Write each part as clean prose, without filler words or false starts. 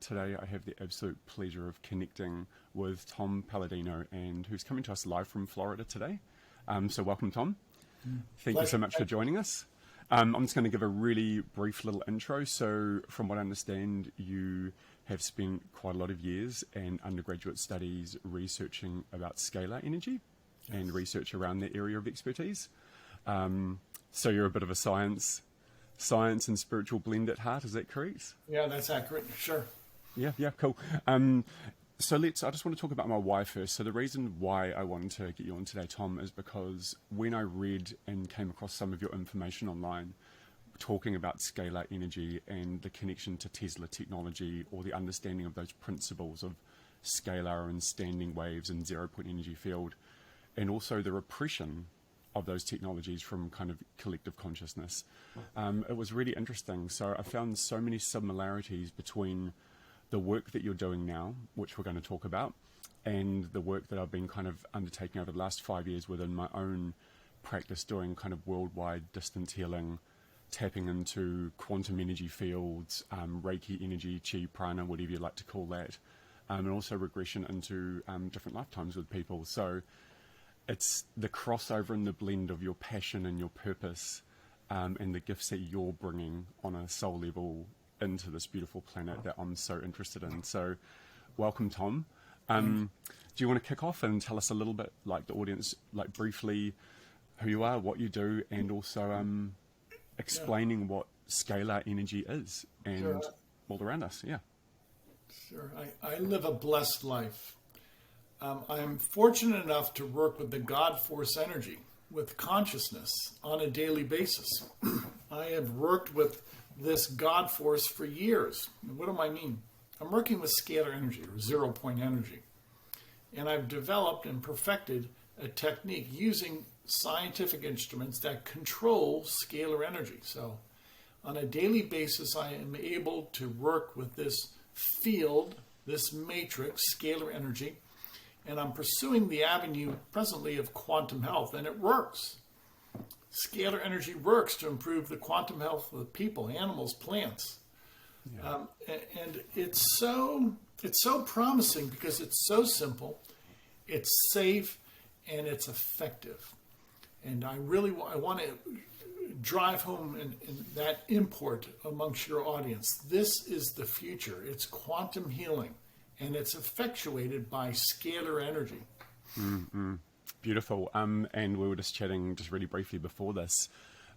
today I have the absolute pleasure of connecting with Tom Paladino, and who's coming to us live from Florida today. So welcome, Tom. Thank you so much for joining us. I'm just going to give a really brief little intro. So from what I understand, you have spent quite a lot of years and undergraduate studies researching about scalar energy and research around that area of expertise. So you're a bit of a science and spiritual blend at heart, is that correct? Yeah, that's accurate, sure. Yeah, cool. So I just want to talk about my why first. So the reason why I wanted to get you on today, Tom, is because when I read and came across some of your information online talking about scalar energy and the connection to Tesla technology, or the understanding of those principles of scalar and standing waves and 0-point energy field, and also the repression of those technologies from kind of collective consciousness, it was really interesting. So I found so many similarities between the work that you're doing now, which we're going to talk about, and the work that I've been kind of undertaking over the last 5 years within my own practice, doing kind of worldwide distance healing, tapping into quantum energy fields, Reiki energy, chi, prana, whatever you like to call that, and also regression into different lifetimes with people. So it's the crossover and the blend of your passion and your purpose, and the gifts that you're bringing on a soul level into this beautiful planet that I'm so interested in. So welcome, Tom. Do you want to kick off and tell us a little bit, like the audience, like briefly who you are, what you do, and also explaining what scalar energy is and all around us? Yeah. Sure. I live a blessed life. I'm fortunate enough to work with the God force energy, with consciousness on a daily basis. I have worked with this God force for years. What do I mean? I'm working with scalar energy, or 0-point energy. And I've developed and perfected a technique using scientific instruments that control scalar energy. So on a daily basis, I am able to work with this field, this matrix, scalar energy, and I'm pursuing the avenue presently of quantum health, and it works. Scalar energy works to improve the quantum health of the people, animals, plants. Yeah. And it's so promising because it's so simple, it's safe, and it's effective. And I want to drive home in that import amongst your audience. This is the future. It's quantum healing, and it's effectuated by scalar energy. Mm-hmm. Beautiful. And we were just chatting just really briefly before this,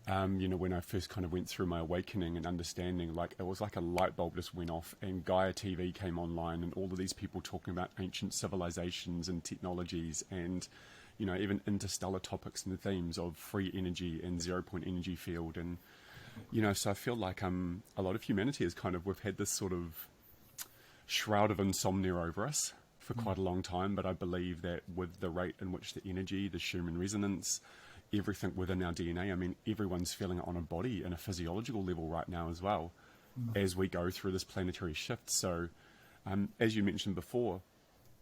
when I first kind of went through my awakening and understanding, like it was like a light bulb just went off and Gaia TV came online, and all of these people talking about ancient civilizations and technologies, and even interstellar topics and the themes of free energy and 0-point energy field. And so I feel like a lot of humanity is we've had this sort of shroud of insomnia over us for quite a long time, but I believe that with the rate in which the energy, the Schumann resonance, everything within our DNA, I mean, everyone's feeling it on a body and a physiological level right now as well, as we go through this planetary shift. So as you mentioned before,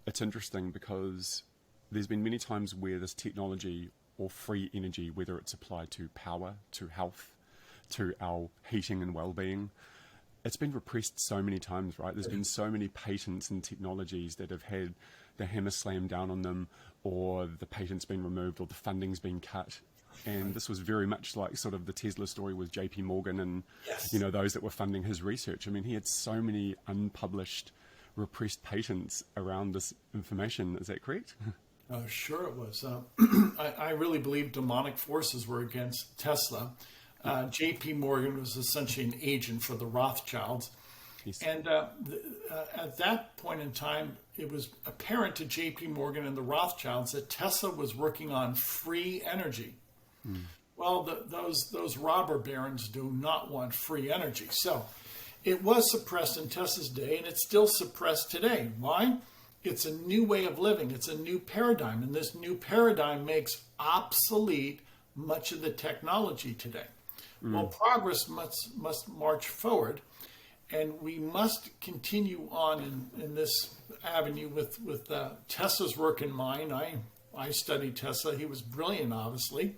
it's interesting because there's been many times where this technology or free energy, whether it's applied to power, to health, to our heating and well-being, it's been repressed so many times, right? There's been so many patents and technologies that have had the hammer slammed down on them, or the patent's been removed, or the funding's been cut. And this was very much like sort of the Tesla story with JP Morgan and, those that were funding his research. I mean, he had so many unpublished, repressed patents around this information. Is that correct? Sure it was. I really believe demonic forces were against Tesla. J.P. Morgan was essentially an agent for the Rothschilds. Yes. And at that point in time, it was apparent to J.P. Morgan and the Rothschilds that Tesla was working on free energy. Well, those robber barons do not want free energy. So it was suppressed in Tesla's day, and it's still suppressed today. Why? It's a new way of living. It's a new paradigm, and this new paradigm makes obsolete much of the technology today. Well, progress must march forward, and we must continue on in this avenue with Tesla's work in mind. I studied Tesla. He was brilliant, obviously,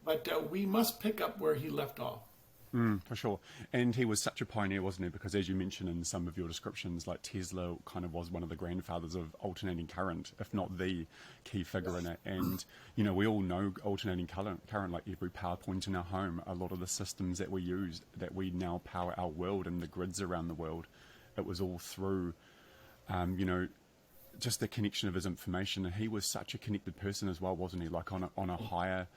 but we must pick up where he left off. For sure. And he was such a pioneer, wasn't he? Because as you mentioned in some of your descriptions, like Tesla kind of was one of the grandfathers of alternating current, if not the key figure in it. And, we all know alternating current, like every power point in our home, a lot of the systems that we use, that we now power our world and the grids around the world, it was all through, just the connection of his information. And he was such a connected person as well, wasn't he? Like on a higher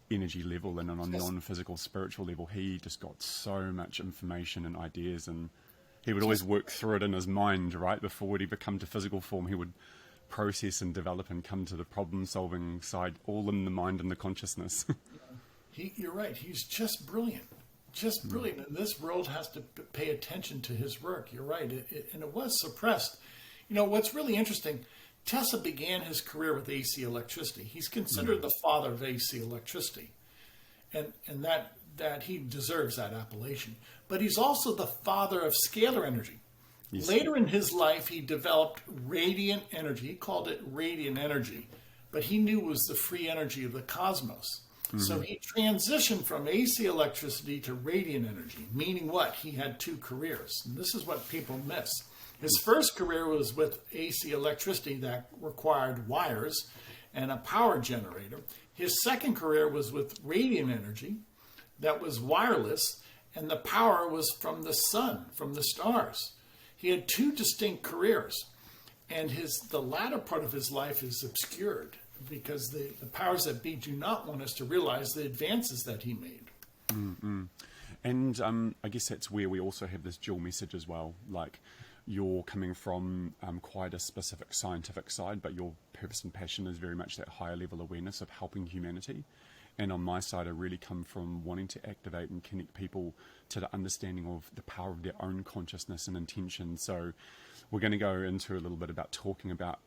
energy level and on a non-physical spiritual level, he just got so much information and ideas, and he would always work through it in his mind, right? Before he'd ever come to physical form, he would process and develop and come to the problem solving side, all in the mind and the consciousness. You're right. He's just brilliant. Just brilliant. And this world has to pay attention to his work. You're right. And it was suppressed. What's really interesting, Tesla began his career with AC electricity. He's considered the father of AC electricity. And that he deserves that appellation. But he's also the father of scalar energy. Yes. Later in his life, he developed radiant energy. He called it radiant energy. But he knew it was the free energy of the cosmos. So he transitioned from AC electricity to radiant energy, meaning what? He had two careers. And this is what people miss. His first career was with AC electricity that required wires and a power generator. His second career was with radiant energy that was wireless, and the power was from the sun, from the stars. He had two distinct careers, and the latter part of his life is obscured because the powers that be do not want us to realize the advances that he made. And I guess that's where we also have this dual message as well. Like, you're coming from quite a specific scientific side, but your purpose and passion is very much that higher level awareness of helping humanity. And on my side, I really come from wanting to activate and connect people to the understanding of the power of their own consciousness and intention. So we're going to go into a little bit about talking about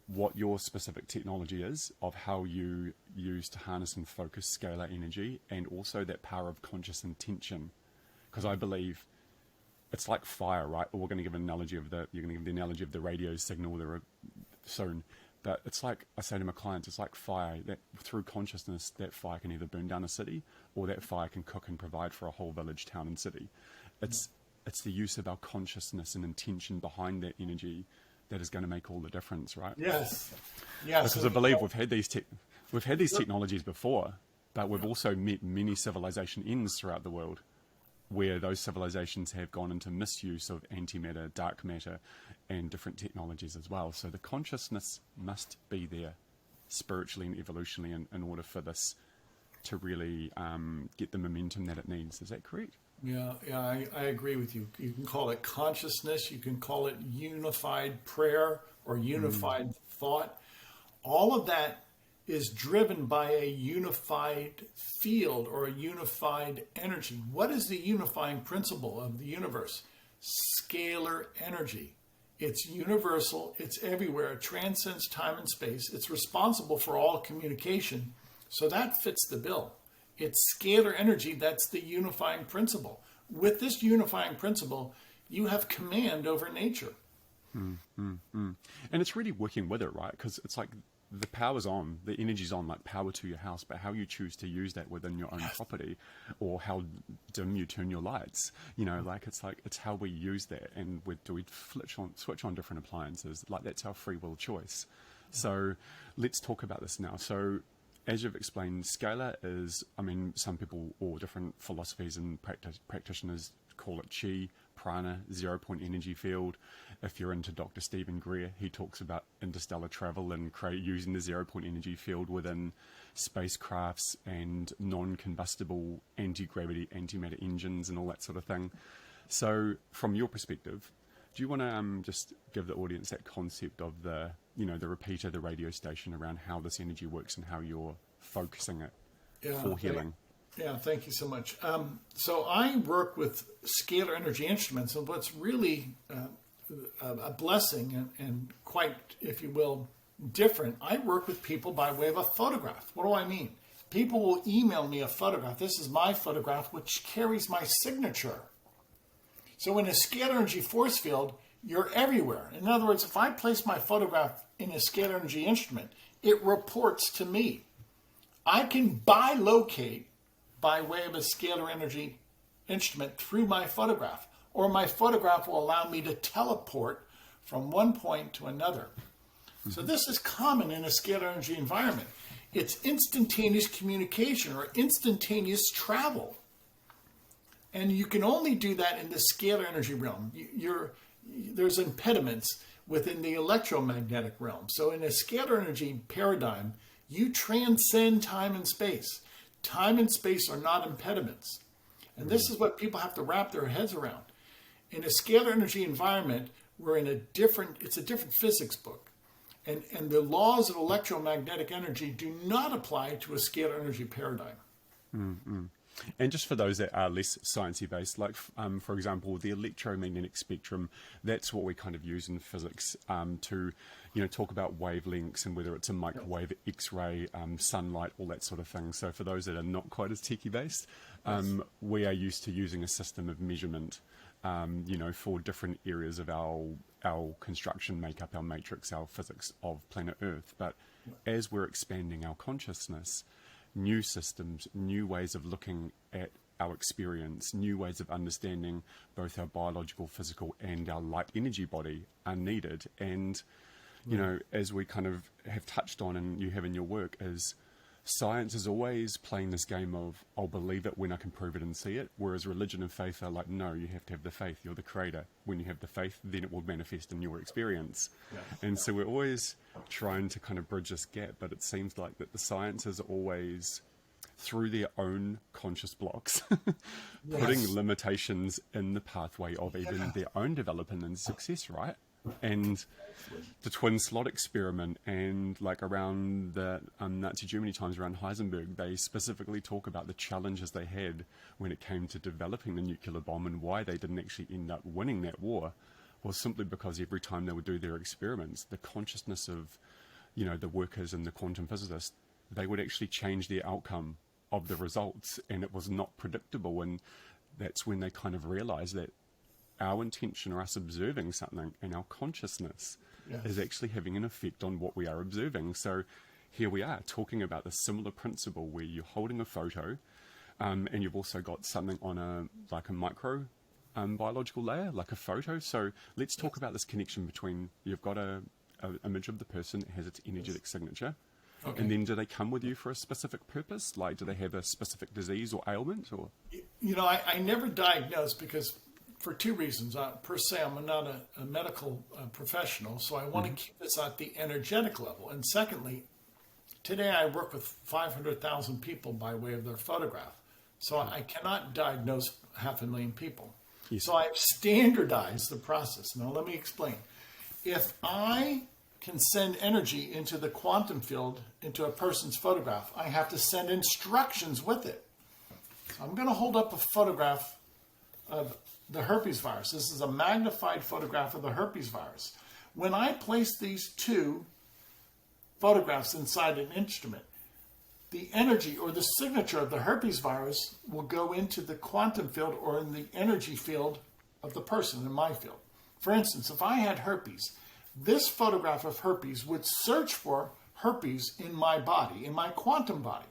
what your specific technology is, of how you use to harness and focus scalar energy, and also that power of conscious intention. Because I believe it's like fire, right? We're going to give an analogy of you're going to give the analogy of the radio signal soon. But it's like, I say to my clients, it's like fire, that through consciousness, that fire can either burn down a city, or that fire can cook and provide for a whole village, town and city. It's the use of our consciousness and intention behind that energy that is going to make all the difference, right? Yes. Because I believe we've had these technologies before, but we've also met many civilization ends throughout the world, where those civilizations have gone into misuse of antimatter, dark matter, and different technologies as well. So the consciousness must be there spiritually and evolutionally in order for this to really get the momentum that it needs. Is that correct? Yeah, I agree with you. You can call it consciousness, you can call it unified prayer or unified thought. All of that is driven by a unified field or a unified energy. What is the unifying principle of the universe? Scalar energy. It's universal, it's everywhere, it transcends time and space, it's responsible for all communication. So that fits the bill. It's scalar energy that's the unifying principle. With this unifying principle, you have command over nature. And it's really working with it, right? Because it's like the power's on, the energy's on, like power to your house, but how you choose to use that within your own property, or how dim you turn your lights, it's how we use that, and do we switch on different appliances? Like, that's our free will choice. So let's talk about this now. So as you've explained, scalar is, some people or different philosophies and practitioners call it chi, prana, 0-point energy field. If you're into Dr. Stephen Greer, he talks about interstellar travel and using the 0-point energy field within spacecrafts and non-combustible anti-gravity, antimatter engines and all that sort of thing. So from your perspective, do you want to just give the audience that concept of the repeater, the radio station, around how this energy works and how you're focusing it for healing? Yeah, thank you so much. So I work with scalar energy instruments, and what's really a blessing and quite, if you will, different, I work with people by way of a photograph. What do I mean? People will email me a photograph. This is my photograph, which carries my signature. So in a scalar energy force field, you're everywhere. In other words, if I place my photograph in a scalar energy instrument, it reports to me. I can bilocate by way of a scalar energy instrument through my photograph, or my photograph will allow me to teleport from one point to another. So this is common in a scalar energy environment. It's instantaneous communication or instantaneous travel. And you can only do that in the scalar energy realm. There's impediments within the electromagnetic realm. So in a scalar energy paradigm, you transcend time and space. Time and space are not impediments. And this is what people have to wrap their heads around. In a scalar energy environment, it's a different physics book. And the laws of electromagnetic energy do not apply to a scalar energy paradigm. Mm-hmm. And just for those that are less sciencey based, like for example, the electromagnetic spectrum, that's what we kind of use in physics to, talk about wavelengths and whether it's a microwave, X-ray, sunlight, all that sort of thing. So for those that are not quite as techie based, we are used to using a system of measurement, for different areas of our construction makeup, our matrix, our physics of planet Earth. But as we're expanding our consciousness, new systems, new ways of looking at our experience, new ways of understanding both our biological, physical, and our light energy body are needed. And, as we kind of have touched on and you have in your work, is science is always playing this game of, I'll believe it when I can prove it and see it, whereas religion and faith are like, no, you have to have the faith, you're the creator. When you have the faith, then it will manifest in your experience. And so we're always trying to kind of bridge this gap, but it seems like that the science is always, through their own conscious blocks, putting limitations in the pathway of even their own development and success, right? And the twin slot experiment, and like around the Nazi Germany times, around Heisenberg, they specifically talk about the challenges they had when it came to developing the nuclear bomb, and why they didn't actually end up winning that war was simply because every time they would do their experiments, the consciousness of, the workers and the quantum physicists, they would actually change the outcome of the results, and it was not predictable. And that's when they kind of realized that our intention or us observing something and our consciousness is actually having an effect on what we are observing. So here we are talking about the similar principle where you're holding a photo, and you've also got something on a micro biological layer, like a photo. So let's talk about this connection between, you've got a image of the person that has its energetic signature. Okay. And then do they come with you for a specific purpose? Like, do they have a specific disease or ailment? Or I never diagnose, because for two reasons. Per se, I'm not a medical professional, so I want to keep this at the energetic level. And secondly, today I work with 500,000 people by way of their photograph. So I cannot diagnose 500,000 people. Yes. So I've standardized the process. Now let me explain. If I can send energy into the quantum field, into a person's photograph, I have to send instructions with it. So I'm going to hold up a photograph of the herpes virus. This is a magnified photograph of the herpes virus. When I place these two photographs inside an instrument, the energy or the signature of the herpes virus will go into the quantum field or in the energy field of the person, in my field. For instance, if I had herpes, this photograph of herpes would search for herpes in my body, in my quantum body.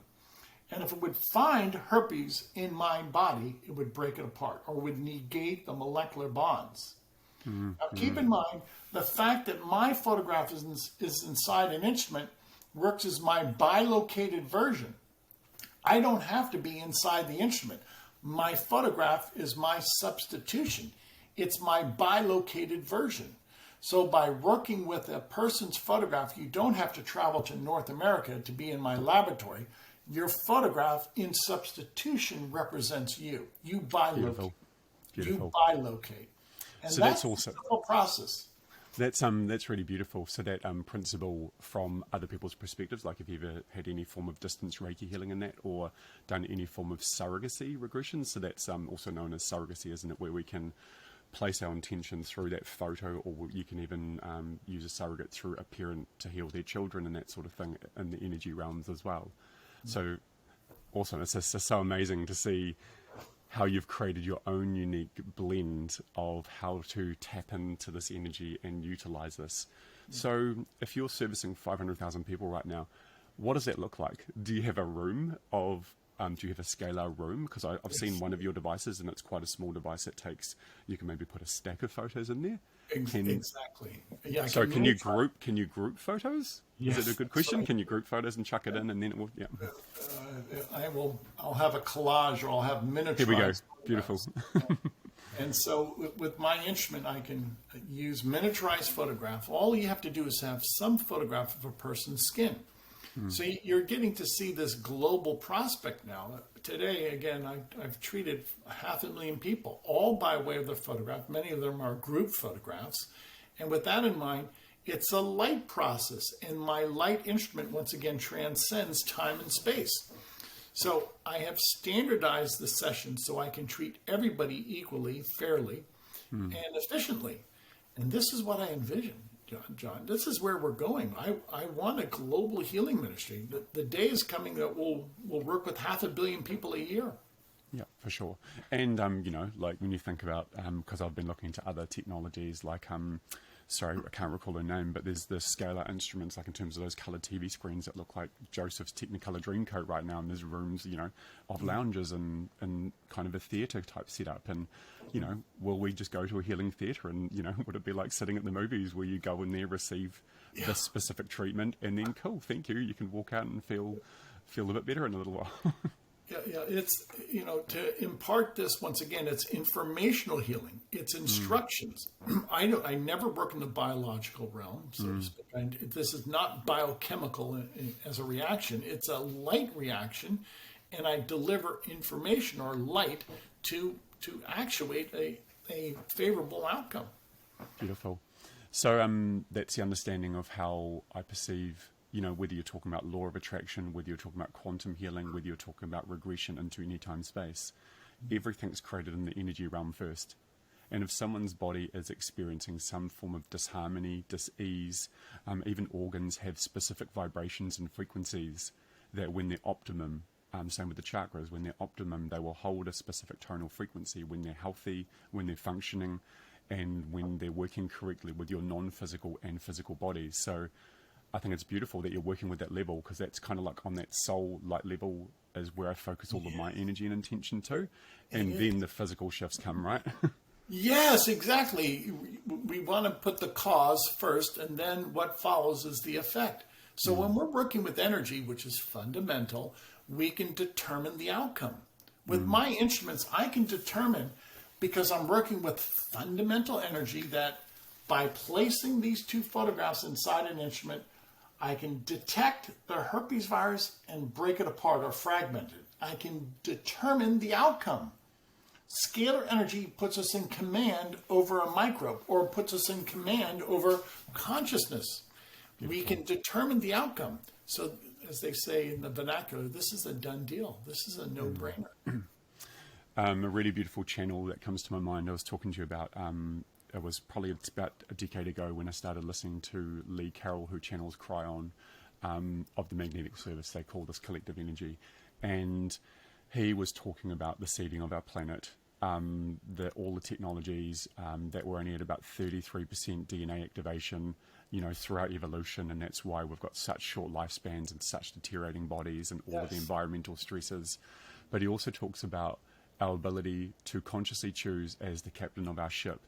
And if it would find herpes in my body, it would break it apart or would negate the molecular bonds. Mm-hmm. Now, keep in mind, the fact that my photograph is inside an instrument works as my bilocated version. I don't have to be inside the instrument. My photograph is my substitution. It's my bilocated version. So by working with a person's photograph, you don't have to travel to North America to be in my laboratory. Your photograph in substitution represents you. You bilocate. Beautiful. You bilocate. And so that's also a simple process. That's really beautiful. So that principle from other people's perspectives, like if you've ever had any form of distance Reiki healing in that, or done any form of surrogacy regression, so that's also known as surrogacy, isn't it, where we can place our intention through that photo, or you can even use a surrogate through a parent to heal their children and that sort of thing in the energy realms as well. So awesome. It's just so amazing to see how you've created your own unique blend of how to tap into this energy and utilize this. So if you're servicing 500,000 people right now, what does that look like? Do you have a room of do you have a scalar room? Because I've seen one of your devices, and it's quite a small device. You can maybe put a stack of photos in there. Exactly. Yeah. So can you group photos? Yes, Is it a good question? Can you group photos and chuck it in, and then it will? Yeah. I'll have a collage, or I'll have miniaturized. Here we go. Beautiful. And so with my instrument, I can use miniaturized photograph. All you have to do is have some photograph of a person's skin. So you're getting to see this global prospect now. Today, again, I've treated 500,000 people, all by way of the photograph. Many of them are group photographs. And with that in mind, it's a light process. And my light instrument, once again, transcends time and space. So I have standardized the session so I can treat everybody equally, fairly, and efficiently. And this is what I envision. John, this is where we're going. I want a global healing ministry. The day is coming that we'll work with 500 million people a year. Yeah, for sure. And, like when you think about, because I've been looking into other technologies like, sorry, I can't recall the name, but there's the scalar instruments, like in terms of those colored TV screens that look like Joseph's Technicolor Dreamcoat right now. And there's rooms, of lounges and kind of a theater type setup. And, will we just go to a healing theater and, would it be like sitting at the movies where you go in there, receive this specific treatment, and then cool, thank you. You can walk out and feel a bit better in a little while. Yeah, it's, to impart this, once again, it's informational healing. It's instructions. I never work in the biological realm, so to speak. This is not biochemical as a reaction. It's a light reaction, and I deliver information or light to actuate a favorable outcome. Beautiful. So that's the understanding of how I perceive, whether you're talking about law of attraction, whether you're talking about quantum healing, whether you're talking about regression into any time space, everything's created in the energy realm first. And if someone's body is experiencing some form of disharmony, dis-ease, even organs have specific vibrations and frequencies that when they're optimum, same with the chakras, when they're optimum, they will hold a specific tonal frequency when they're healthy, when they're functioning, and when they're working correctly with your non-physical and physical bodies. So I think it's beautiful that you're working with that level, because that's kind of like on that soul light level is where I focus all of my energy and intention to. And then the physical shifts come, right? Yes, exactly. We want to put the cause first, and then what follows is the effect. So when we're working with energy, which is fundamental, we can determine the outcome. With my instruments, I can determine, because I'm working with fundamental energy, that by placing these two photographs inside an instrument, I can detect the herpes virus and break it apart or fragment it. I can determine the outcome. Scalar energy puts us in command over a microbe, or puts us in command over consciousness. Beautiful. We can determine the outcome. So, as they say in the vernacular, this is a done deal. This is a no-brainer. A really beautiful channel that comes to my mind, I was talking to you about, it was probably about a decade ago when I started listening to Lee Carroll, who channels Cryon, of the magnetic service. They call this collective energy. And he was talking about the seeding of our planet, all the technologies that were only at about 33% DNA activation, throughout evolution. And that's why we've got such short lifespans and such deteriorating bodies and all of the environmental stresses. But he also talks about our ability to consciously choose as the captain of our ship,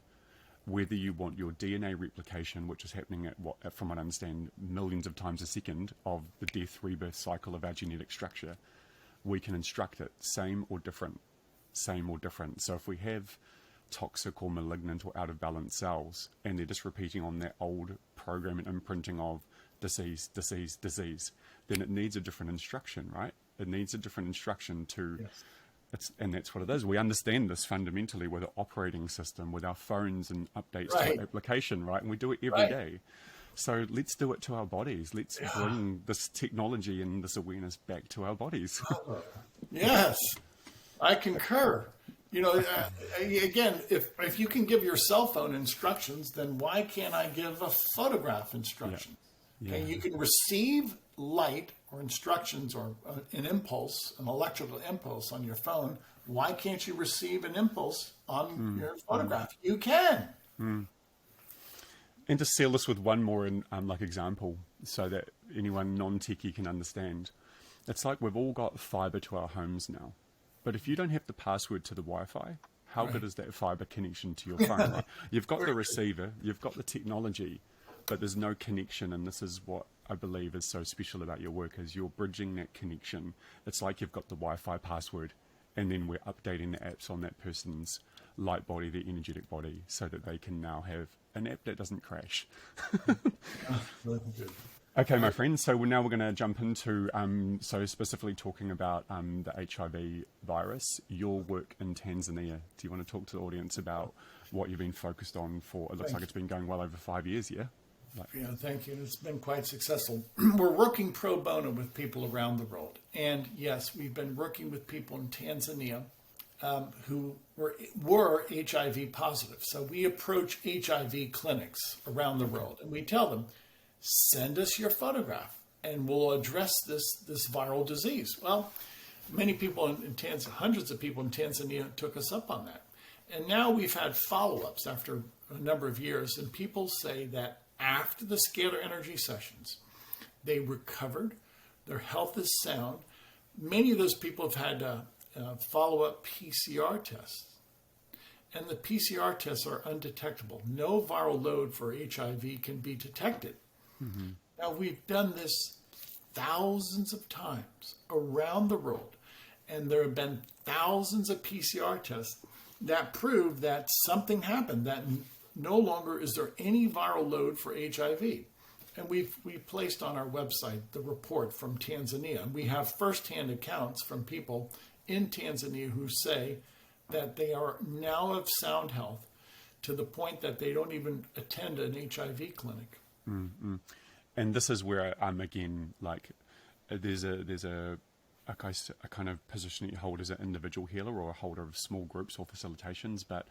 whether you want your DNA replication, which is happening at from what I understand, millions of times a second of the death rebirth cycle of our genetic structure. We can instruct it, same or different. So if we have toxic or malignant or out of balance cells, and they're just repeating on that old program and imprinting of disease, then it needs a different instruction, right? It needs a different instruction to... Yes. And that's what it is. We understand this fundamentally with our operating system, with our phones and updates to our application, right? And we do it every day. So let's do it to our bodies. Let's bring this technology and this awareness back to our bodies. Yes, I concur. Again, if you can give your cell phone instructions, then why can't I give a photograph instruction? Yeah. Okay, you can receive light or instructions or an impulse, an electrical impulse on your phone. Why can't you receive an impulse on your photograph? You can. And to seal this with one more example, so that anyone non-techie can understand. It's like we've all got fiber to our homes now. But if you don't have the password to the Wi-Fi, how good is that fiber connection to your phone? Right? You've got the receiver, you've got the technology, but there's no connection. And this is what I believe is so special about your work, is you're bridging that connection. It's like you've got the Wi-Fi password, and then we're updating the apps on that person's light body, their energetic body, so that they can now have an app that doesn't crash. Really good. Okay, my friends, so now we're going to jump into, so specifically talking about the HIV virus, your work in Tanzania. Do you want to talk to the audience about what you've been focused on for, it looks like it's been going well over 5 years, yeah? Yeah, thank you. It's been quite successful. We're working pro bono with people around the world. And yes, we've been working with people in Tanzania who were HIV positive. So we approach HIV clinics around the world and we tell them, send us your photograph and we'll address this viral disease. Well, many people in Tanzania, hundreds of people in Tanzania took us up on that. And now we've had follow-ups after a number of years, and people say that after the Scalar Energy sessions, they recovered, their health is sound. Many of those people have had follow-up PCR tests, and the PCR tests are undetectable. No viral load for HIV can be detected. Mm-hmm. Now, we've done this thousands of times around the world, and there have been thousands of PCR tests that prove that something happened, that no longer is there any viral load for HIV. And we've placed on our website the report from Tanzania. We have firsthand accounts from people in Tanzania who say that they are now of sound health to the point that they don't even attend an HIV clinic. Mm-hmm. And this is where again, like, there's a kind of position that you hold as an individual healer or a holder of small groups or facilitations. But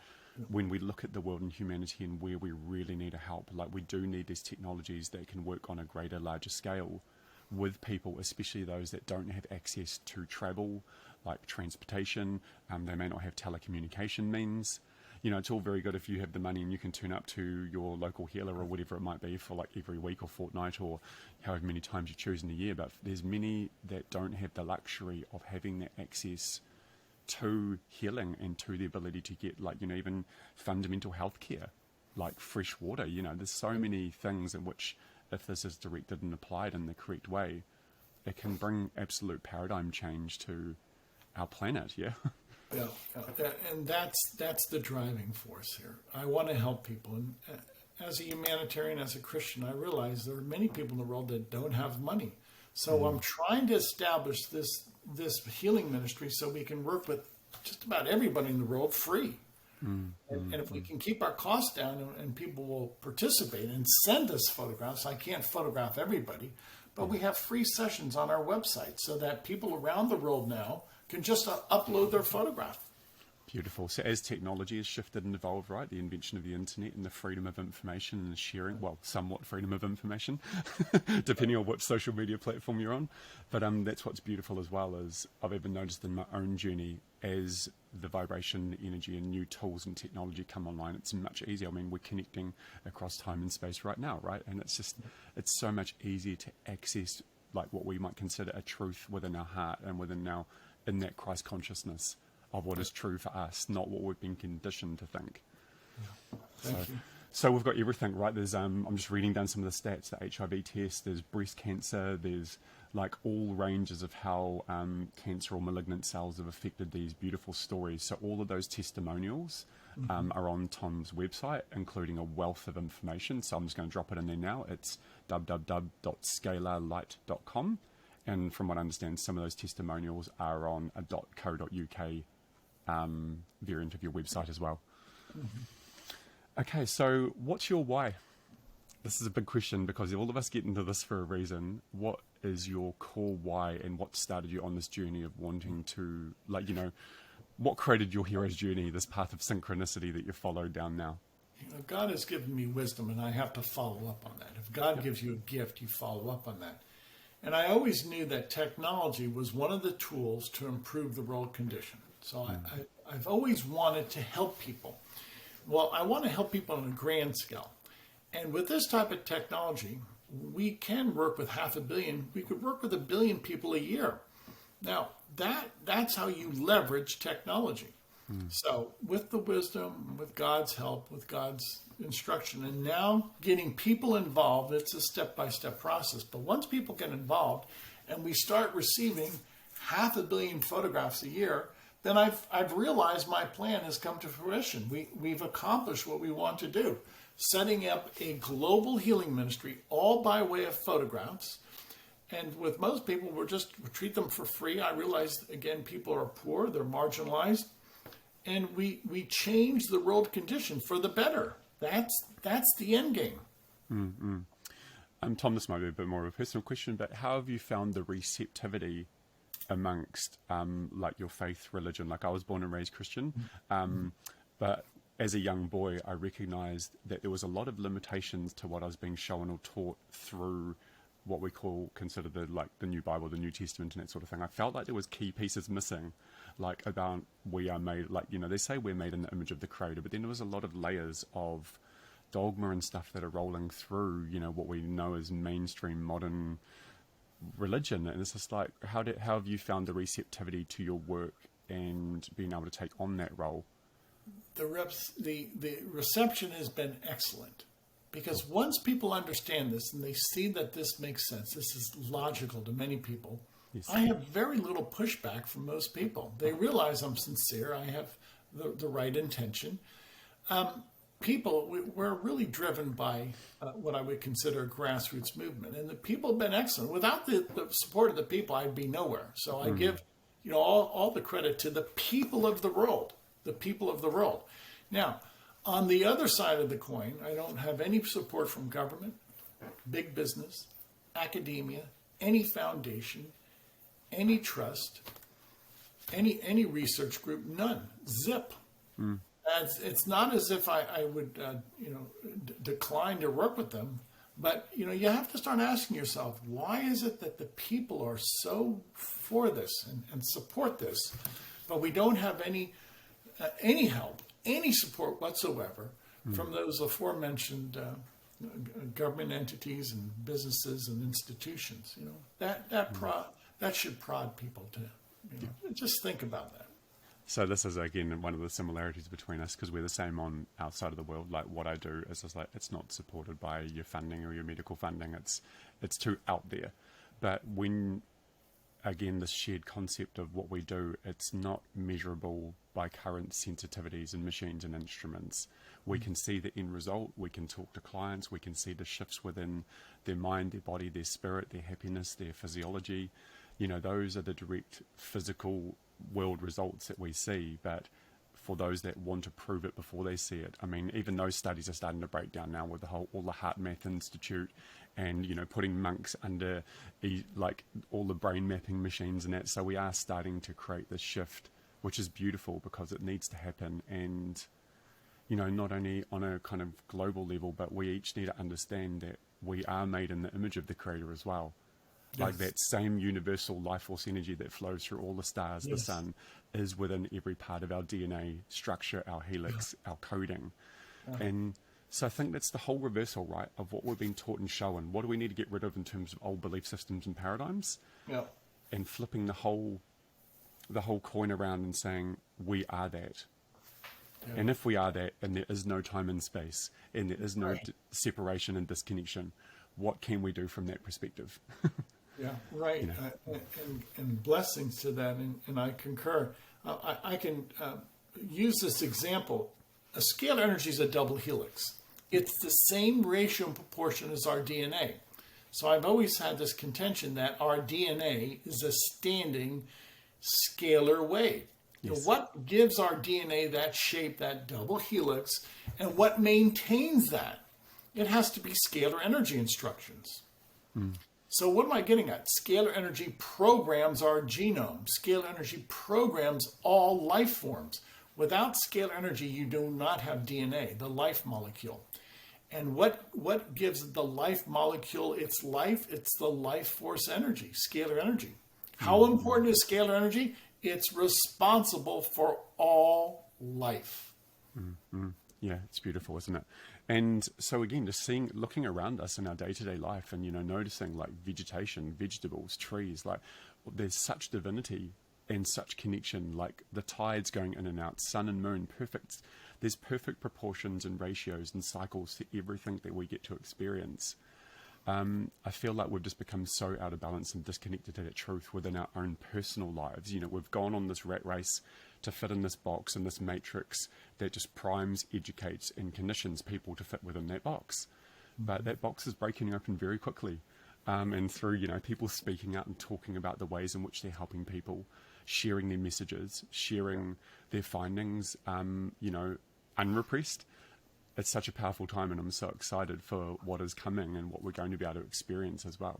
when we look at the world and humanity and where we really need a help, like, we do need these technologies that can work on a greater, larger scale with people, especially those that don't have access to travel, like transportation. They may not have telecommunication means. You know, it's all very good if you have the money and you can turn up to your local healer or whatever it might be for like every week or fortnight or however many times you choose in a year. But there's many that don't have the luxury of having that access to healing and to the ability to get, like, you know, even fundamental health care, like fresh water. You know, there's so many things in which, if this is directed and applied in the correct way, it can bring absolute paradigm change to our planet. Yeah. Yeah, and that's the driving force here. I want to help people, and as a humanitarian, as a Christian, I realize there are many people in the world that don't have money. So I'm trying to establish this healing ministry so we can work with just about everybody in the world free. And if we can keep our costs down and people will participate and send us photographs, I can't photograph everybody, but we have free sessions on our website so that people around the world now can just upload their photograph. Beautiful. So as technology has shifted and evolved, right, the invention of the internet and the freedom of information and the sharing, well, somewhat freedom of information, depending on what social media platform you're on. But that's what's beautiful as well, is I've even noticed in my own journey, as the vibration, energy and new tools and technology come online, it's much easier. I mean, we're connecting across time and space right now, right? And it's so much easier to access, like, what we might consider a truth within our heart and within our, in that Christ consciousness of what is true for us, not what we've been conditioned to think. Thank you. So we've got everything, right? There's I'm just reading down some of the stats, the HIV test, there's breast cancer, there's like all ranges of how cancer or malignant cells have affected these beautiful stories. So all of those testimonials are on Tom's website, including a wealth of information. So I'm just going to drop it in there now. It's www.scalarlight.com. And from what I understand, some of those testimonials are on a .co.uk variant of your website as well. Okay, so what's your why? This is a big question because all of us get into this for a reason. What is your core why, and what started you on this journey of wanting to, like, you know, what created your hero's journey, this path of synchronicity that you followed down now? You know, God has given me wisdom, and I have to follow up on that. If God gives you a gift, you follow up on that. And I always knew that technology was one of the tools to improve the world condition. So I've always wanted to help people. Well, I want to help people on a grand scale. And with this type of technology, we can work with 500 million. We could work with 1 billion people a year. Now, that's how you leverage technology. So with the wisdom, with God's help, with God's instruction, and now getting people involved, it's a step-by-step process. But once people get involved and we start receiving 500 million photographs a year, then I've realized my plan has come to fruition. We've accomplished what we want to do, setting up a global healing ministry all by way of photographs. And with most people, we treat them for free. I realize, again, people are poor, they're marginalized. And we change the world condition for the better. That's the end game. Tom, this might be a bit more of a personal question, but how have you found the receptivity amongst like your faith religion? Like, I was born and raised Christian, but as a young boy, I recognized that there was a lot of limitations to what I was being shown or taught through what we consider the New Bible, the New Testament, and that sort of thing. I felt like there was key pieces missing, like about we are made, like, you know, they say we're made in the image of the Creator, but then there was a lot of layers of dogma and stuff that are rolling through, you know, what we know as mainstream modern religion. And it's just like, how have you found the receptivity to your work and being able to take on that role? The reception has been excellent. Because once people understand this and they see that this makes sense, this is logical to many people, yes. I have very little pushback from most people. They realize I'm sincere. I have the right intention. We're really driven by what I would consider a grassroots movement. And the people have been excellent. Without the support of the people, I'd be nowhere. So I give all the credit to the people of the world, Now, on the other side of the coin, I don't have any support from government, big business, academia, any foundation, any trust, any research group, none. Zip. It's not as if I would decline to work with them, but you have to start asking yourself, why is it that the people are so for this and support this, but we don't have any help, any support whatsoever from those aforementioned government entities and businesses and institutions? That should prod people to just think about that. So this is, again, one of the similarities between us, because we're the same on our side of the world. Like, what I do is just like, it's not supported by your funding or your medical funding. It's too out there. But when, again, this shared concept of what we do, it's not measurable by current sensitivities and machines and instruments. We can see the end result. We can talk to clients. We can see the shifts within their mind, their body, their spirit, their happiness, their physiology. Those are the direct physical world results that we see. But for those that want to prove it before they see it, I mean, even those studies are starting to break down now with all the Heart Math Institute and, putting monks under all the brain mapping machines and that. So we are starting to create this shift, which is beautiful because it needs to happen. And, not only on a kind of global level, but we each need to understand that we are made in the image of the Creator as well. Yes. Like that same universal life force energy that flows through all the stars, yes. The sun, is within every part of our DNA structure, our helix, our coding. And so I think that's the whole reversal, right, of what we've been taught and shown. What do we need to get rid of in terms of old belief systems and paradigms? Yeah. And flipping the whole coin around and saying, we are that. Yeah. And if we are that, and there is no time and space, and there is no separation and disconnection, what can we do from that perspective? Yeah, right. And blessings to that, and I concur. I can use this example. A scalar energy is a double helix. It's the same ratio and proportion as our DNA. So I've always had this contention that our DNA is a standing scalar wave. Yes. What gives our DNA that shape, that double helix, and what maintains that? It has to be scalar energy instructions. So what am I getting at? Scalar energy programs our genome. Scalar energy programs all life forms. Without scalar energy, you do not have DNA, the life molecule. And what gives the life molecule its life? It's the life force energy, scalar energy. How important is scalar energy? It's responsible for all life. Yeah, it's beautiful, isn't it? And so again, just looking around us in our day-to-day life and, noticing like vegetation, vegetables, trees, like there's such divinity and such connection, like the tides going in and out, sun and moon, there's perfect proportions and ratios and cycles to everything that we get to experience. I feel like we've just become so out of balance and disconnected to that truth within our own personal lives. We've gone on this rat race to fit in this box and this matrix that just primes, educates, and conditions people to fit within that box. But that box is breaking open very quickly. And through, people speaking out and talking about the ways in which they're helping people, sharing their messages, sharing their findings, unrepressed. It's such a powerful time, and I'm so excited for what is coming and what we're going to be able to experience as well.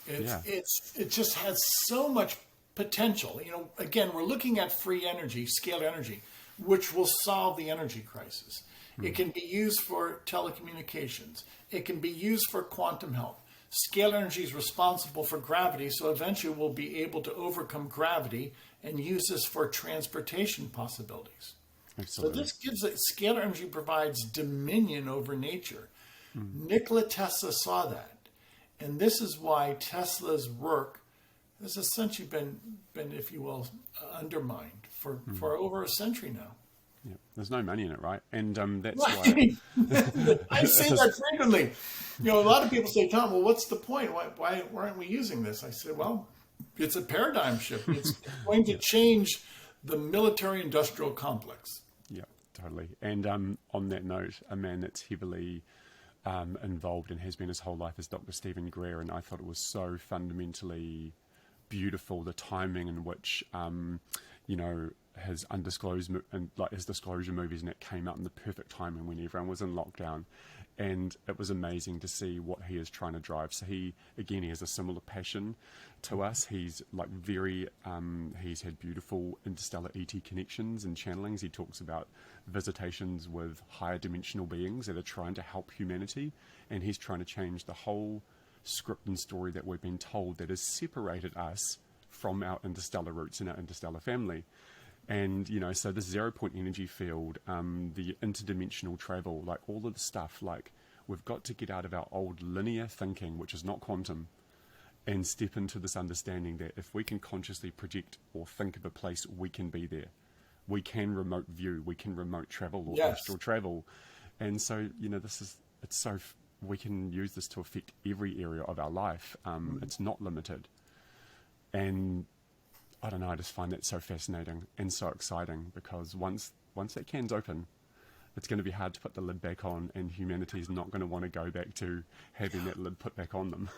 It just has so much potential. Again, we're looking at free energy, scalar energy, which will solve the energy crisis. It can be used for telecommunications. It can be used for quantum health. Scalar energy is responsible for gravity, so eventually we'll be able to overcome gravity and use this for transportation possibilities. Absolutely. So this gives scalar energy provides dominion over nature. Nikola Tesla saw that, and this is why Tesla's work has essentially been, if you will, undermined for over a century now. Yeah, there's no money in it, right? And that's why I say that frequently. A lot of people say, Tom, well, what's the point? Why aren't we using this? I said, well, it's a paradigm shift. It's going to change the military-industrial complex. Yeah, totally. And on that note, a man that's heavily involved and has been his whole life is Dr. Stephen Greer, and I thought it was so fundamentally beautiful, the timing in which, his undisclosed and like his disclosure movies and it came out in the perfect timing when everyone was in lockdown, and it was amazing to see what he is trying to drive. So he has a similar passion to us. He's like he's had beautiful interstellar ET connections and channelings. He talks about visitations with higher dimensional beings that are trying to help humanity, and he's trying to change the whole script and story that we've been told that has separated us from our interstellar roots and our interstellar family. And, so the 0-point energy field, the interdimensional travel, like all of the stuff, like we've got to get out of our old linear thinking, which is not quantum, and step into this understanding that if we can consciously project or think of a place, we can be there. We can remote view, we can remote travel or astral travel. And so, we can use this to affect every area of our life. It's not limited. And I don't know, I just find that so fascinating and so exciting, because once that can's open, it's going to be hard to put the lid back on, and humanity is not going to want to go back to having that lid put back on them.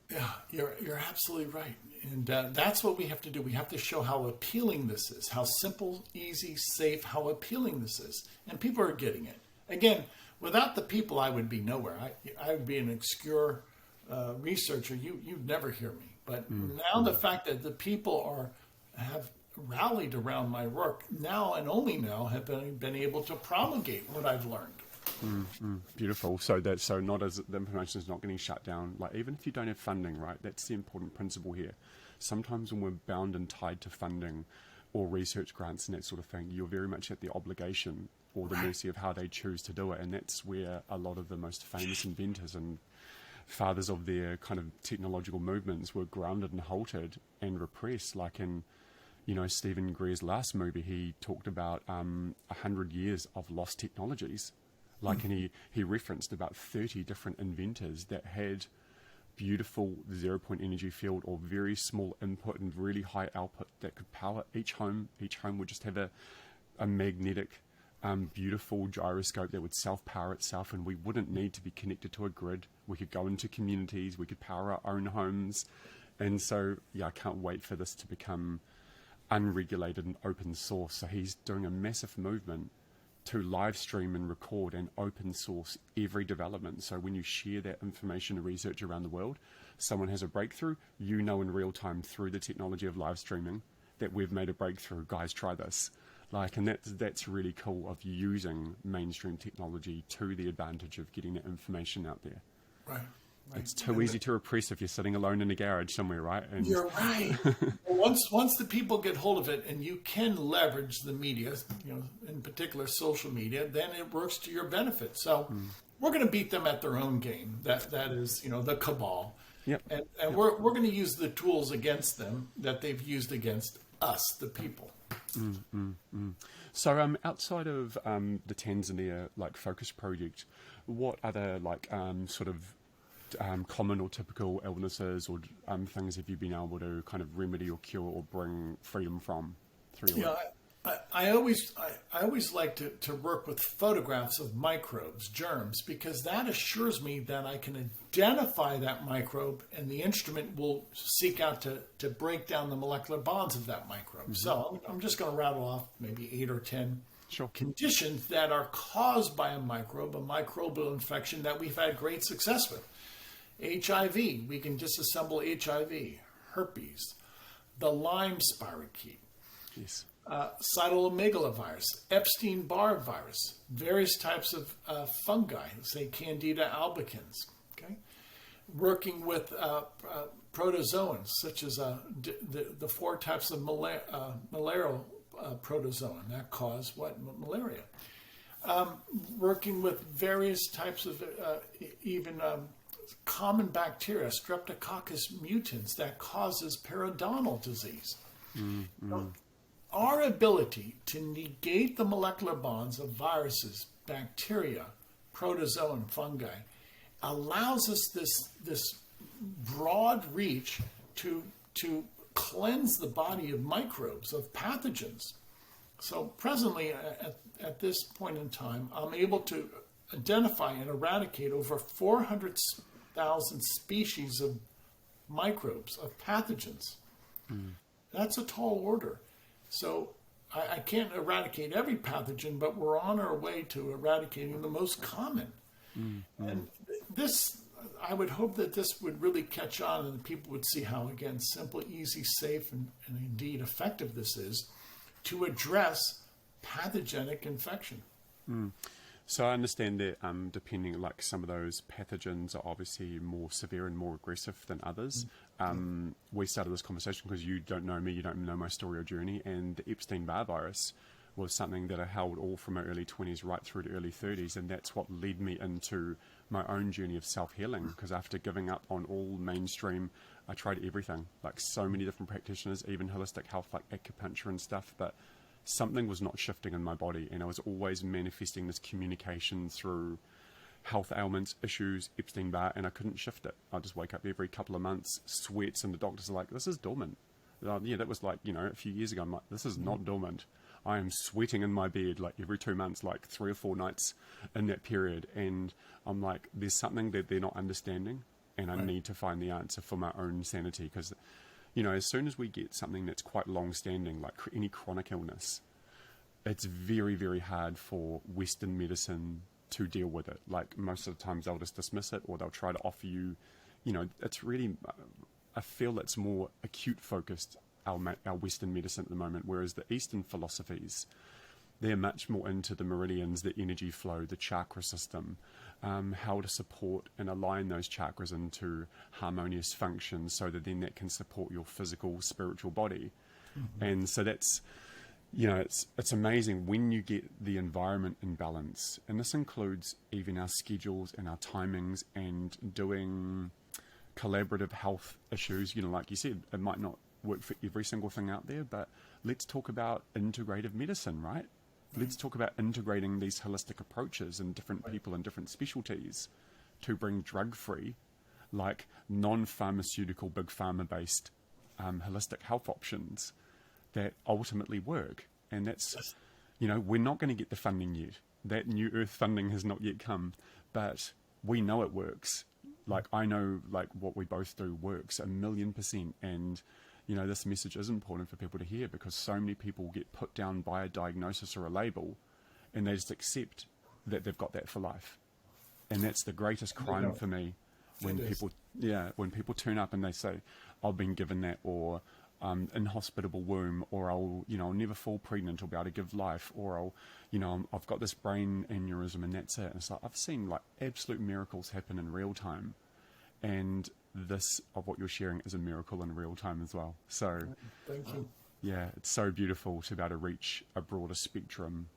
Yeah, you're absolutely right. And that's what we have to do. We have to show how appealing this is, how simple, easy, safe, how appealing this is. And people are getting it. Again, without the people, I would be nowhere. I would be an obscure researcher. You'd never hear me. But now the fact that the people have rallied around my work now and only now have been able to promulgate what I've learned. Beautiful. So the information is not getting shut down. Like even if you don't have funding, right? That's the important principle here. Sometimes when we're bound and tied to funding or research grants and that sort of thing, you're very much at the obligation or the mercy of how they choose to do it. And that's where a lot of the most famous inventors and fathers of their kind of technological movements were grounded and halted and repressed. Like in, Stephen Greer's last movie, he talked about 100 years of lost technologies. Like, and he referenced about 30 different inventors that had beautiful 0-point energy field or very small input and really high output that could power each home. Each home would just have a magnetic, beautiful gyroscope that would self-power itself, and we wouldn't need to be connected to a grid. We could go into communities, we could power our own homes. And so, I can't wait for this to become unregulated and open source. So he's doing a massive movement to live stream and record and open source every development. So when you share that information and research around the world, someone has a breakthrough, in real time through the technology of live streaming that we've made a breakthrough. Guys, try this. And that's really cool, of using mainstream technology to the advantage of getting that information out there. Right. Right? It's too easy to repress if you're sitting alone in a garage somewhere, right? And You're right. Once the people get hold of it, and you can leverage the media, in particular social media, then it works to your benefit. So we're going to beat them at their own game. That is, the cabal. Yep. And we're going to use the tools against them that they've used against us, the people. So outside of the Tanzania focus project, what other sort of common or typical illnesses or things have you been able to kind of remedy or cure or bring freedom from through your work? I always like to work with photographs of microbes, germs, because that assures me that I can identify that microbe, and the instrument will seek out to break down the molecular bonds of that microbe. So I'm just going to rattle off maybe 8 or 10 conditions that are caused by a microbial infection that we've had great success with. HIV, we can disassemble HIV, herpes, the Lyme spirochete, Yes. cytomegalovirus, Epstein-Barr virus, various types of fungi, say Candida albicans. Okay, working with protozoans such as the 4 types of malarial protozoan that cause malaria. Working with various types of even common bacteria, Streptococcus mutans, that causes periodontal disease. Our ability to negate the molecular bonds of viruses, bacteria, protozoan, fungi, allows us this broad reach to cleanse the body of microbes, of pathogens. So presently, at this point in time, I'm able to identify and eradicate over 400,000 species of microbes, of pathogens. That's a tall order. So I can't eradicate every pathogen, but we're on our way to eradicating the most common. And this, I would hope that this would really catch on, and people would see how, again, simple, easy, safe, and indeed effective this is to address pathogenic infection. So I understand that depending, some of those pathogens are obviously more severe and more aggressive than others. We started this conversation because you don't know me, you don't know my story or journey, and the Epstein-Barr virus was something that I held all from my early 20s right through to early 30s, and that's what led me into my own journey of self-healing, because after giving up on all mainstream, I tried everything, so many different practitioners, even holistic health, acupuncture and stuff, but something was not shifting in my body, and I was always manifesting this communication through health ailments, issues, Epstein-Barr, and I couldn't shift it. I just wake up every couple of months, sweats, and the doctors are like, this is dormant. That was a few years ago. I'm like, this is not dormant. I am sweating in my bed every 2 months, 3 or 4 nights in that period, and I'm like, there's something that they're not understanding, and I need to find the answer for my own sanity, because as soon as we get something that's quite long-standing, like any chronic illness, it's very, very hard for Western medicine to deal with it. Most of the times they'll just dismiss it, or they'll try to offer you, it's really, I feel it's more acute focused, our Western medicine at the moment, whereas the Eastern philosophies, they're much more into the meridians, the energy flow, the chakra system, how to support and align those chakras into harmonious function so that then that can support your physical, spiritual body. And so that's, it's amazing when you get the environment in balance. And this includes even our schedules and our timings and doing collaborative health issues. Like you said, it might not work for every single thing out there, but let's talk about integrative medicine, right? Let's talk about integrating these holistic approaches in different people and different specialties to bring drug-free, non-pharmaceutical, big pharma-based holistic health options that ultimately work. And that's, we're not going to get the funding yet. That New Earth funding has not yet come, but we know it works. I know, what we both do works 1,000,000%. And, this message is important for people to hear, because so many people get put down by a diagnosis or a label, and they just accept that they've got that for life. And that's the greatest crime for me, when people turn up and they say, I've been given that, or inhospitable womb, or I'll never fall pregnant or be able to give life, or I've got this brain aneurysm and that's it. And it's I've seen absolute miracles happen in real time. and this of what you're sharing is a miracle in real time as well. So Thank you. yeah, it's so beautiful to be able to reach a broader spectrum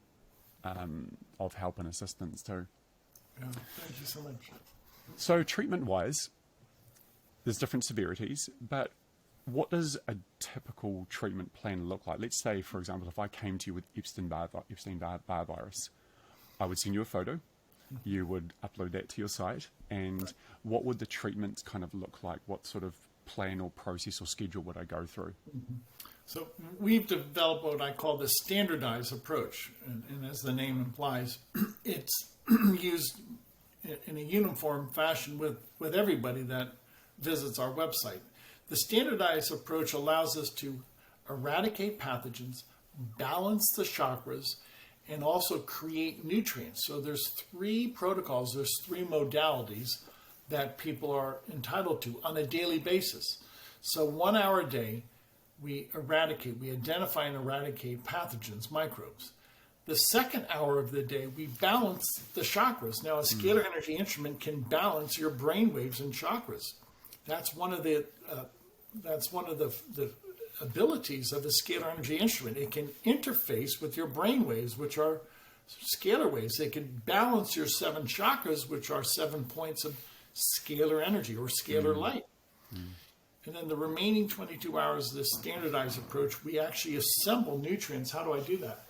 of help and assistance too. Yeah, thank you so much. So treatment-wise, there's different severities, but what does a typical treatment plan look like? Let's say, for example, if I came to you with Epstein-Barr virus, I would send you a photo, you would upload that to your site, and what would the treatments kind of look like? What sort of plan or process or schedule would I go through? So we've developed what I call the standardized approach, and as the name implies, it's used in a uniform fashion with everybody that visits our website. The standardized approach allows us to eradicate pathogens, balance the chakras, and also create nutrients. So there's 3 protocols, there's 3 modalities that people are entitled to on a daily basis. So 1 hour a day, we identify and eradicate pathogens, microbes. The second hour of the day, we balance the chakras. Now, a scalar energy instrument can balance your brain waves and chakras. That's one of the abilities of a scalar energy instrument. It can interface with your brain waves, which are scalar waves. They can balance your 7 chakras, which are 7 points of scalar energy or scalar light. And then the remaining 22 hours of this standardized approach, we actually assemble nutrients. How do I do that?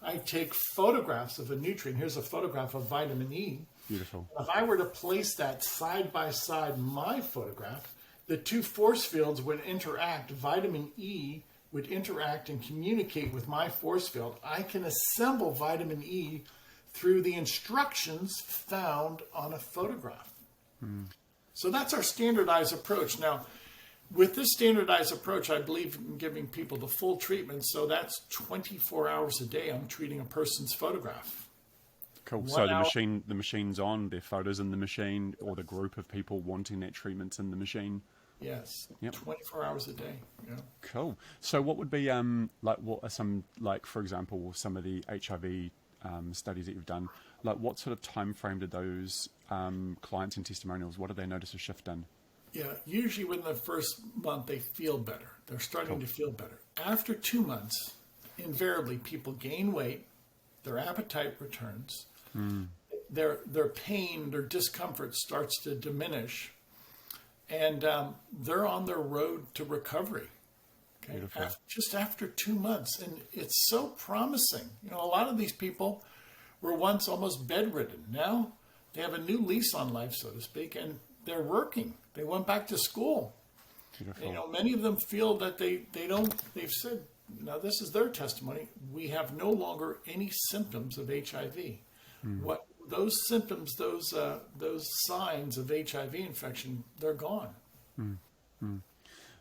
I take photographs of a nutrient. Here's a photograph of vitamin E. Beautiful. If I were to place that side by side my photograph, the 2 force fields would interact. Vitamin E would interact and communicate with my force field. I can assemble vitamin E through the instructions found on a photograph. So that's our standardized approach. Now, with this standardized approach, I believe in giving people the full treatment. So that's 24 hours a day. I'm treating a person's photograph. Cool. 1 So hour. the machine's on, their photos in the machine, or the group of people wanting that treatment's in the machine. Yes. Yep. 24 hours a day. Yeah. Cool. So what would be like? What are some, like, for example, some of the HIV studies that you've done? Like, what sort of time frame did those clients and testimonials? What did they notice a shift in? Yeah, usually within the first month they feel better. They're starting to feel better. After 2 months, invariably people gain weight, their appetite returns, their pain, their discomfort starts to diminish, and they're on their road to recovery. Okay, just after 2 months, and it's so promising. You know, a lot of these people were once almost bedridden. Now they have a new lease on life, so to speak, and they're working. They went back to school. Beautiful. You know, many of them feel that they've said, now this is their testimony, we have no longer any symptoms of HIV. What those symptoms, those signs of HIV infection, they're gone.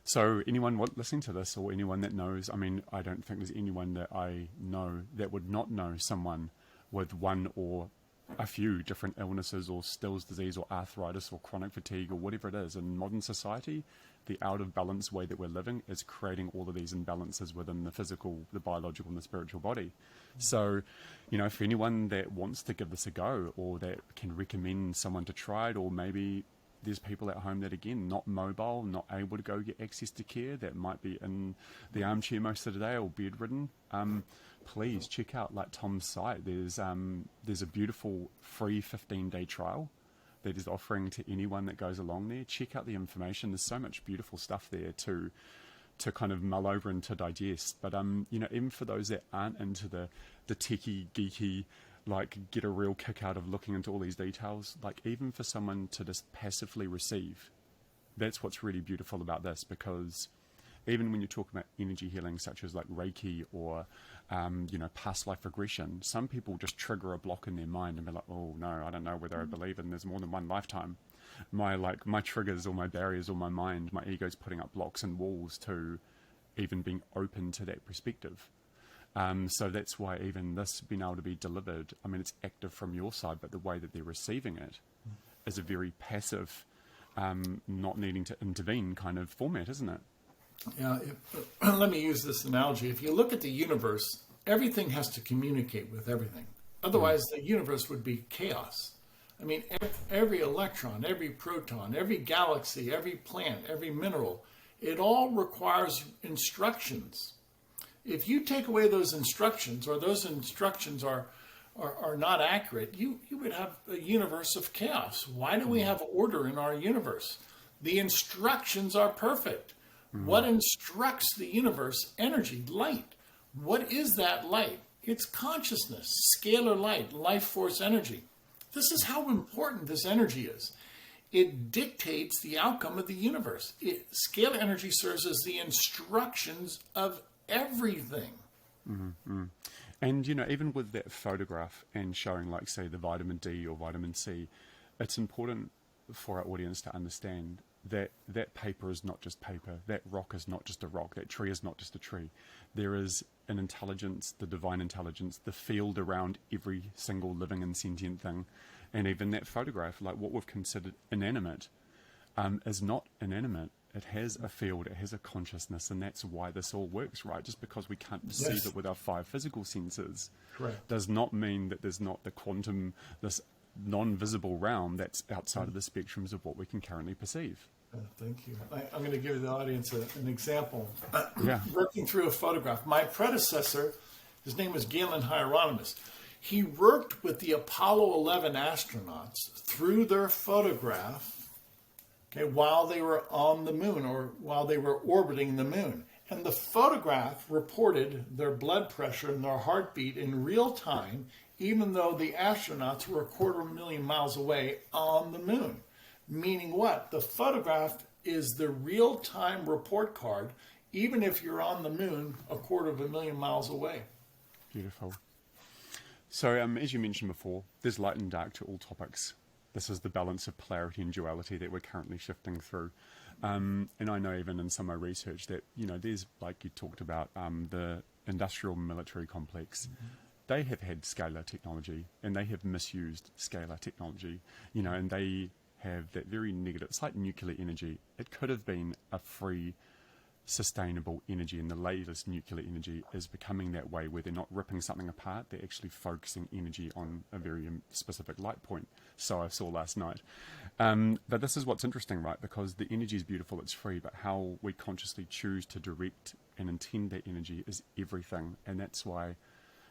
So anyone listening to this, or anyone that knows, I mean, I don't think there's anyone that I know that would not know someone with one or a few different illnesses, or Still's disease, or arthritis, or chronic fatigue, or whatever it is. In modern society, the out of balance way that we're living is creating all of these imbalances within the physical, the biological, and the spiritual body. So, you know, for anyone that wants to give this a go, or that can recommend someone to try it, or maybe there's people at home that, again, not mobile, not able to go get access to care, that might be in the armchair most of the day or bedridden, please check out, like, Tom's site. There's a beautiful free 15-day trial that is offering to anyone that goes along there. Check out the information. There's so much beautiful stuff there to kind of mull over and to digest. But you know, even for those that aren't into the techie, geeky, like, get a real kick out of looking into all these details, like, even for someone to just passively receive, that's what's really beautiful about this. Because even when you talk about energy healing, such as like Reiki or, you know, past life regression, some people just trigger a block in their mind and be like, oh no, I don't know whether I believe in there's more than one lifetime. My triggers or my barriers or my mind, my ego's putting up blocks and walls to even being open to that perspective. So that's why even this being able to be delivered, I mean, it's active from your side, but the way that they're receiving it is a very passive, not needing to intervene kind of format, isn't it? Yeah, let me use this analogy. If you look at the universe, everything has to communicate with everything. Otherwise, the universe would be chaos. I mean, every electron, every proton, every galaxy, every plant, every mineral, it all requires instructions. If you take away those instructions, or those instructions are not accurate, you would have a universe of chaos. Why do we have order in our universe? The instructions are perfect. What instructs the universe? Energy, light. What is that light? It's consciousness, scalar light, life force energy. This is how important this energy is. It dictates the outcome of the universe. Scalar energy serves as the instructions of everything. Mm-hmm. And, even with that photograph and showing, like, say, the vitamin D or vitamin C, it's important for our audience to understand that that paper is not just paper, that rock is not just a rock, that tree is not just a tree. There is an intelligence, the divine intelligence, the field around every single living and sentient thing. And even that photograph, like what we've considered inanimate, is not inanimate. It has a field, it has a consciousness, and that's why this all works, right? Just because we can't perceive it with our 5 physical senses, Correct, does not mean that there's not the quantum, this non-visible realm that's outside of the spectrums of what we can currently perceive. Thank you. I'm going to give the audience an example. Yeah. Working through a photograph. My predecessor, his name was Galen Hieronymus. He worked with the Apollo 11 astronauts through their photograph, while they were on the moon, or while they were orbiting the moon. And the photograph reported their blood pressure and their heartbeat in real time, even though the astronauts were 250,000 miles away on the moon. Meaning what? The photograph is the real-time report card, even if you're on the moon 250,000 miles away. Beautiful. So, as you mentioned before, there's light and dark to all topics. This is the balance of polarity and duality that we're currently shifting through. And I know even in some of my research that, there's, like you talked about, the industrial military complex. They have had scalar technology, and they have misused scalar technology, and they have that very negative, it's like nuclear energy. It could have been a free, sustainable energy, and the latest nuclear energy is becoming that way, where they're not ripping something apart, they're actually focusing energy on a very specific light point. So I saw last night. But this is what's interesting, right? Because the energy is beautiful, it's free, but how we consciously choose to direct and intend that energy is everything. And that's why,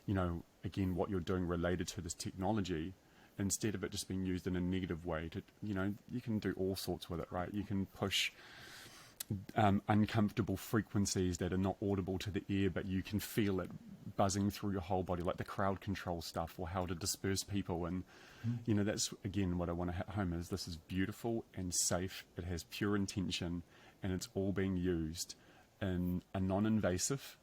again, what you're doing related to this technology, instead of it just being used in a negative way, to, you can do all sorts with it, right? You can push uncomfortable frequencies that are not audible to the ear, but you can feel it buzzing through your whole body, like the crowd control stuff, or how to disperse people. And that's again what I want to hit home is this is beautiful and safe. It has pure intention, and it's all being used in a non-invasive,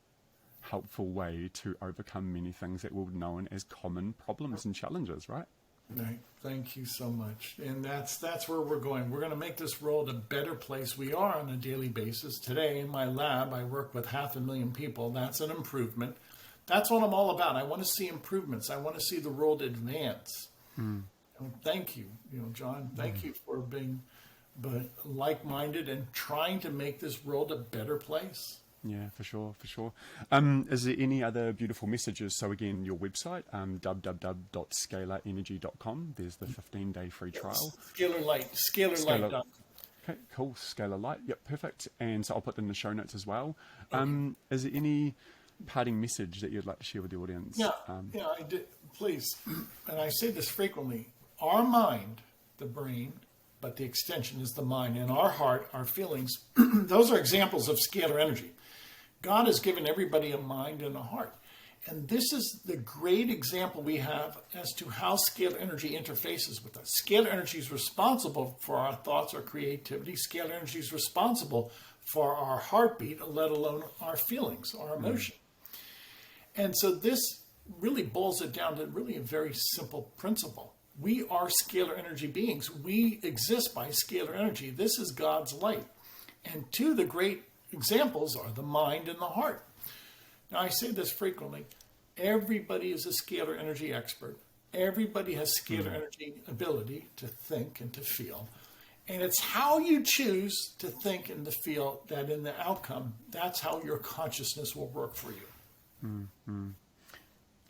helpful way to overcome many things that we've known as common problems and challenges, right? Right. Thank you so much. And that's where we're going. We're going to make this world a better place. We are on a daily basis. Today in my lab, I work with 500,000 people. That's an improvement. That's what I'm all about. I want to see improvements. I want to see the world advance. Thank you, John. Thank you for being like-minded and trying to make this world a better place. Yeah, for sure. Is there any other beautiful messages? So again, your website, www.scalarenergy.com. There's the 15-day free trial. Scalar Light. Okay, cool. Scalar Light. Yep, perfect. And so I'll put them in the show notes as well. Okay. Is there any parting message that you'd like to share with the audience? Yeah, I did. Please. And I say this frequently. Our mind, the brain, but the extension is the mind, and our heart, our feelings, those are examples of scalar energy. God has given everybody a mind and a heart. And this is the great example we have as to how scalar energy interfaces with us. Scalar energy is responsible for our thoughts, our creativity. Scalar energy is responsible for our heartbeat, let alone our feelings, our emotion. And so this really boils it down to really a very simple principle. We are scalar energy beings. We exist by scalar energy. This is God's light. And two of the great examples are the mind and the heart. Now, I say this frequently. Everybody is a scalar energy expert. Everybody has scalar energy ability to think and to feel. And it's how you choose to think and to feel that in the outcome, that's how your consciousness will work for you.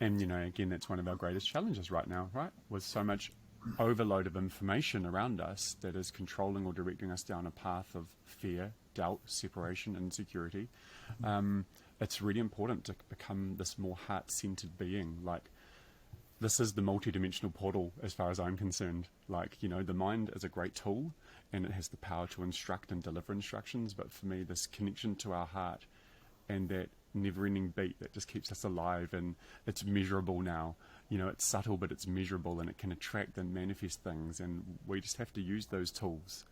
And, again, that's one of our greatest challenges right now, right? With so much overload of information around us that is controlling or directing us down a path of fear, doubt, separation, insecurity. It's really important to become this more heart-centered being. Like, this is the multi-dimensional portal as far as I'm concerned. Like, you know, the mind is a great tool and it has the power to instruct and deliver instructions, but for me, this connection to our heart and that never-ending beat that just keeps us alive, and it's measurable now. You know, it's subtle, but it's measurable, and it can attract and manifest things, and we just have to use those tools,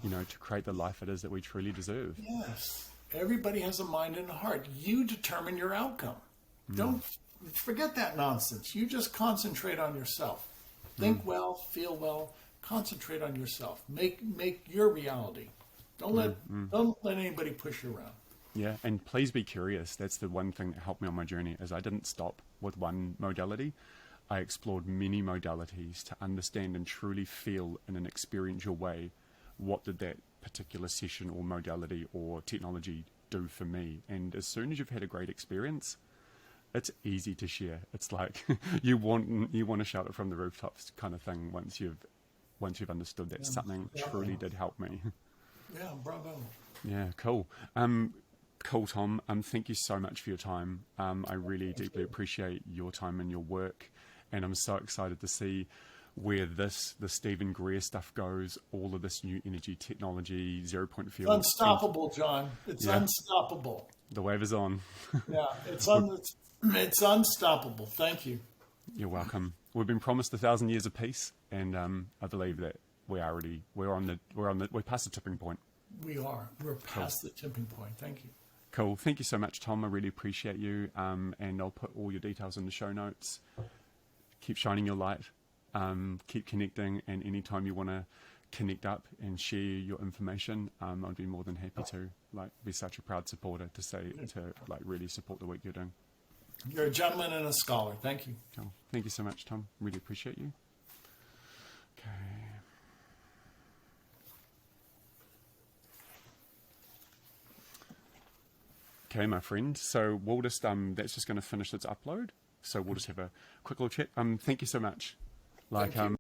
you know, to create the life it is that we truly deserve. Yes. Everybody has a mind and a heart. You determine your outcome. Don't forget that nonsense. You just concentrate on yourself. Think well, feel well, concentrate on yourself. Make your reality. Don't let anybody push you around. Yeah, and please be curious. That's the one thing that helped me on my journey, is I didn't stop with one modality. I explored many modalities to understand and truly feel in an experiential way what did that particular session or modality or technology do for me. And as soon as you've had a great experience, it's easy to share. It's like you want to shout it from the rooftops kind of thing once you've understood that something truly did help me. Yeah, bravo. Yeah, cool. Cool, Tom. Thank you so much for your time. I really deeply appreciate your time and your work, and I'm so excited to see where the Stephen Greer stuff goes, all of this new energy technology, 0-point field. It's unstoppable, John. It's unstoppable. The wave is on. Yeah, it's unstoppable. Thank you. You're welcome. We've been promised 1,000 years of peace, and I believe that we're past the tipping point. We're past the tipping point. Thank you. Cool. Thank you so much, Tom. I really appreciate you. And I'll put all your details in the show notes. Keep shining your light. Keep connecting. And anytime you want to connect up and share your information, I'd be more than happy to. Like, be such a proud supporter to really support the work you're doing. You're a gentleman and a scholar. Thank you. Cool. Thank you so much, Tom. Really appreciate you. Okay. Okay, my friend. So we'll just that's just going to finish its upload. So we'll just have a quick little chat. Thank you so much. Thank you.